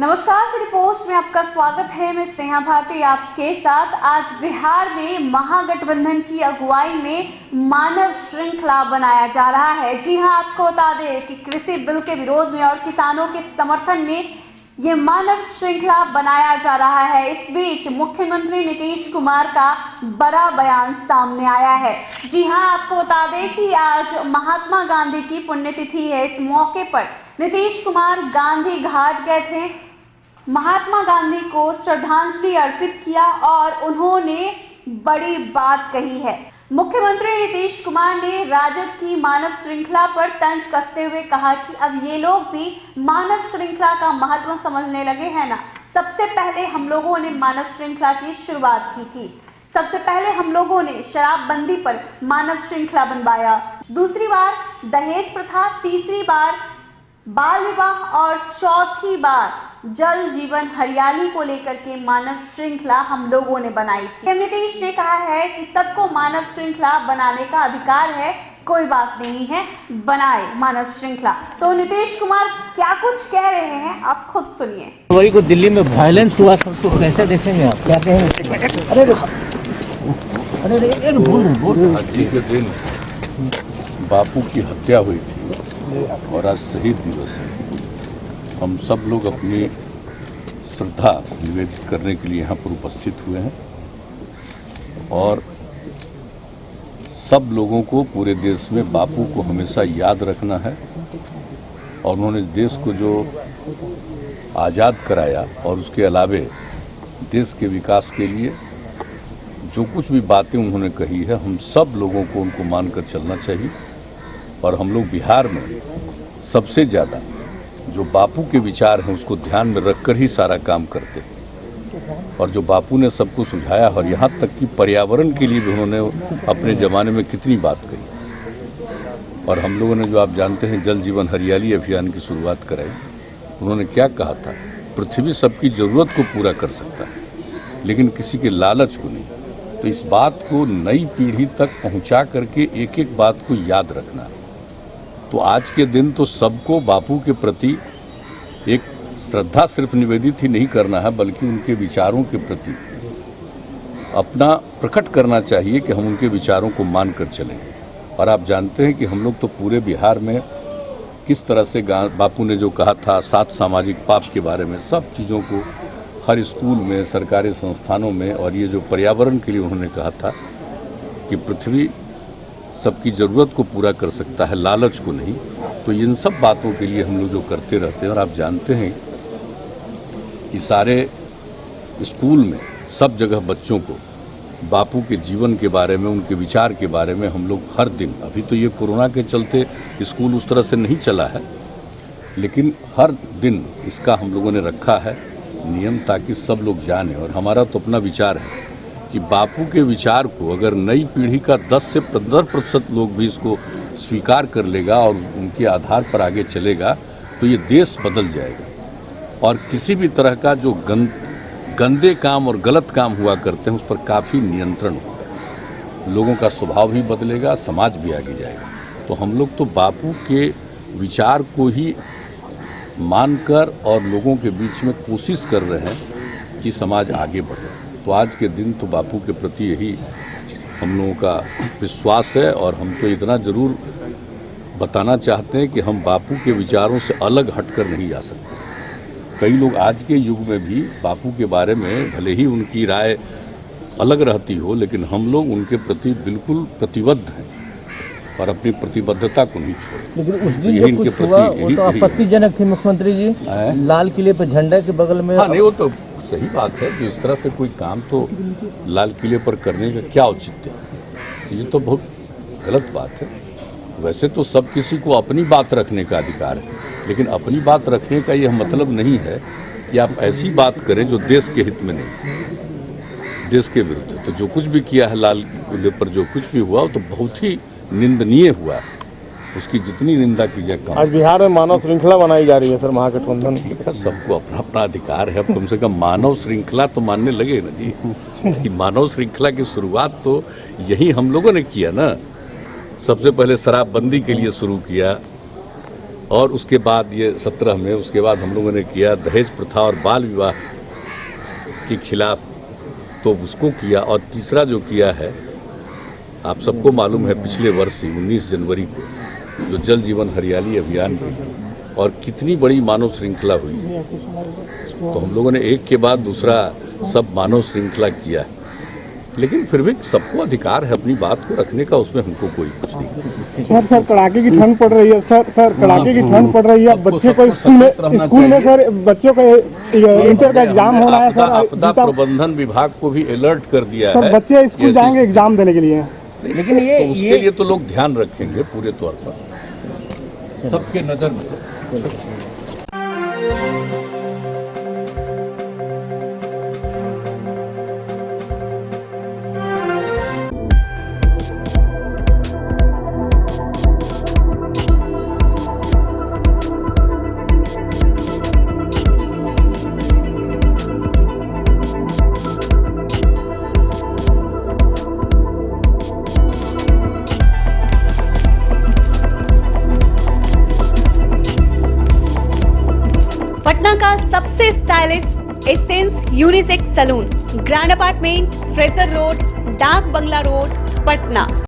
नमस्कार, city post में आपका स्वागत है। मैं स्नेहा भारती आपके साथ। आज बिहार में महागठबंधन की अगुवाई में मानव श्रृंखला बनाया जा रहा है। जी हां, आपको बता दें कि कृषि बिल के विरोध में और किसानों के समर्थन में ये मानव श्रृंखला बनाया जा रहा है। इस बीच मुख्यमंत्री नीतीश कुमार का बड़ा बयान सामने आया है। जी हां, आपको बता दें कि आज महात्मा गांधी की पुण्यतिथि है। इस मौके पर नीतीश कुमार गांधी घाट गए थे, महात्मा गांधी को श्रद्धांजलि अर्पित किया और उन्होंने बड़ी बात कही है। मुख्यमंत्री नीतीश कुमार ने राजद की मानव श्रृंखला पर तंज कसते हुए कहा कि अब ये लोग भी मानव श्रृंखला का महत्व समझने लगे हैं ना। सबसे पहले हम लोगों ने मानव श्रृंखला की शुरुआत की थी। सबसे पहले हम लोगों ने शराबबंदी पर मानव श्रृंखला बनवाया, दूसरी बार दहेज प्रथा, तीसरी बार बाल विवाह और चौथी बार जल जीवन हरियाली को लेकर के मानव श्रृंखला हम लोगों ने बनाई थी। नीतीश ने कहा है कि सबको मानव श्रृंखला बनाने का अधिकार है, कोई बात नहीं है, बनाए मानव श्रृंखला। तो नीतीश कुमार क्या कुछ कह रहे हैं, आप खुद सुनिए। वही को दिल्ली में वायलेंस हुआ सब तो कैसे देखेंगे आप, क्या कहेंगे? अरे बोल। आज के दिन बापू की हत्या हुई थी और आज शहीद दिवस है। हम सब लोग अपनी श्रद्धा निवेदित करने के लिए यहाँ पर उपस्थित हुए हैं और सब लोगों को पूरे देश में बापू को हमेशा याद रखना है और उन्होंने देश को जो आज़ाद कराया और उसके अलावे देश के विकास के लिए जो कुछ भी बातें उन्होंने कही है, हम सब लोगों को उनको मानकर चलना चाहिए। और हम लोग बिहार में सबसे ज़्यादा जो बापू के विचार हैं उसको ध्यान में रखकर ही सारा काम करते हैं और जो बापू ने सबको सुझाया और यहाँ तक कि पर्यावरण के लिए भी उन्होंने अपने ज़माने में कितनी बात कही। और हम लोगों ने जो आप जानते हैं जल जीवन हरियाली अभियान की शुरुआत कराई, उन्होंने क्या कहा था, पृथ्वी सबकी ज़रूरत को पूरा कर सकता है लेकिन किसी के लालच को नहीं। तो इस बात को नई पीढ़ी तक पहुँचा करके एक एक बात को याद रखना है। तो आज के दिन तो सबको बापू के प्रति एक श्रद्धा सिर्फ निवेदित ही नहीं करना है बल्कि उनके विचारों के प्रति अपना प्रकट करना चाहिए कि हम उनके विचारों को मान कर चलेंगे। और आप जानते हैं कि हम लोग तो पूरे बिहार में किस तरह से बापू ने जो कहा था 7 सामाजिक पाप के बारे में, सब चीज़ों को हर स्कूल में, सरकारी संस्थानों में, और ये जो पर्यावरण के लिए उन्होंने कहा था कि पृथ्वी सबकी ज़रूरत को पूरा कर सकता है, लालच को नहीं। तो इन सब बातों के लिए हम लोग जो करते रहते हैं और आप जानते हैं कि सारे स्कूल में सब जगह बच्चों को बापू के जीवन के बारे में, उनके विचार के बारे में हम लोग हर दिन, अभी तो ये कोरोना के चलते स्कूल उस तरह से नहीं चला है, लेकिन हर दिन इसका हम लोगों ने रखा है नियम ताकि सब लोग जाने। और हमारा तो अपना विचार है कि बापू के विचार को अगर नई पीढ़ी का 10 से 15% लोग भी इसको स्वीकार कर लेगा और उनके आधार पर आगे चलेगा तो ये देश बदल जाएगा। और किसी भी तरह का जो गंदे काम और गलत काम हुआ करते हैं उस पर काफ़ी नियंत्रण होगा, लोगों का स्वभाव भी बदलेगा, समाज भी आगे जाएगा। तो हम लोग तो बापू के विचार को ही मानकर और लोगों के बीच में कोशिश कर रहे हैं कि समाज आगे बढ़े। तो आज के दिन तो बापू के प्रति यही हम लोगों का विश्वास है और हम तो इतना ज़रूर बताना चाहते हैं कि हम बापू के विचारों से अलग हटकर नहीं जा सकते। कई लोग आज के युग में भी बापू के बारे में भले ही उनकी राय अलग रहती हो, लेकिन हम लोग उनके प्रति बिल्कुल प्रतिबद्ध हैं और अपनी प्रतिबद्धता को नहीं छोड़ते। लेकिन उस दिन जो कुछ हुआ वो तो आपत्तिजनक थी मुख्यमंत्री जी, लाल किले पर झंडे के बगल में। हाँ, नहीं, वो तो सही बात है कि इस तरह से कोई काम तो लाल किले पर करने का क्या औचित्य है, ये तो बहुत गलत बात है। वैसे तो सब किसी को अपनी बात रखने का अधिकार है, लेकिन अपनी बात रखने का यह मतलब नहीं है कि आप ऐसी बात करें जो देश के हित में नहीं, देश के विरुद्ध है। तो जो कुछ भी किया है लाल किले पर, जो कुछ भी हुआ वो तो बहुत ही निंदनीय हुआ, उसकी जितनी निंदा की जाए कम। आज बिहार में मानव श्रृंखला बनाई जा रही है सर, महागठबंधन। सबको अपना अपना अधिकार है, अब कम से कम मानव श्रृंखला तो मानने लगे ना जी कि मानव श्रृंखला की शुरुआत तो यही हम लोगों ने किया ना। सबसे पहले शराबबंदी के लिए शुरू किया, और उसके बाद ये 17 में उसके बाद हम लोगों ने किया दहेज प्रथा और बाल विवाह के खिलाफ, तो उसको किया। और तीसरा जो किया है, आप सबको मालूम है पिछले वर्ष ही 19 जनवरी को जो जल जीवन हरियाली अभियान की और कितनी बड़ी मानव श्रृंखला हुई, तो हम लोगों ने एक के बाद दूसरा सब मानव श्रृंखला किया है। लेकिन फिर भी सबको अधिकार है अपनी बात को रखने का, उसमें हमको कोई कुछ नहीं। सर कड़ाके की ठंड पड़ रही है सर कड़ाके की ठंड पड़ रही है। बच्चे को स्कूल में सर बच्चों का इंटर का एग्जाम होना है सर। आपदा प्रबंधन विभाग को भी अलर्ट कर दिया है। बच्चे स्कूल जाएंगे एग्जाम देने के लिए, लेकिन ये तो उसके लिए तो लोग ध्यान रखेंगे पूरे तौर पर, सबके नजर में। पटना का सबसे stylish essence unisex salon, grand apartment, Fraser road, Dak Bangla road, Patna.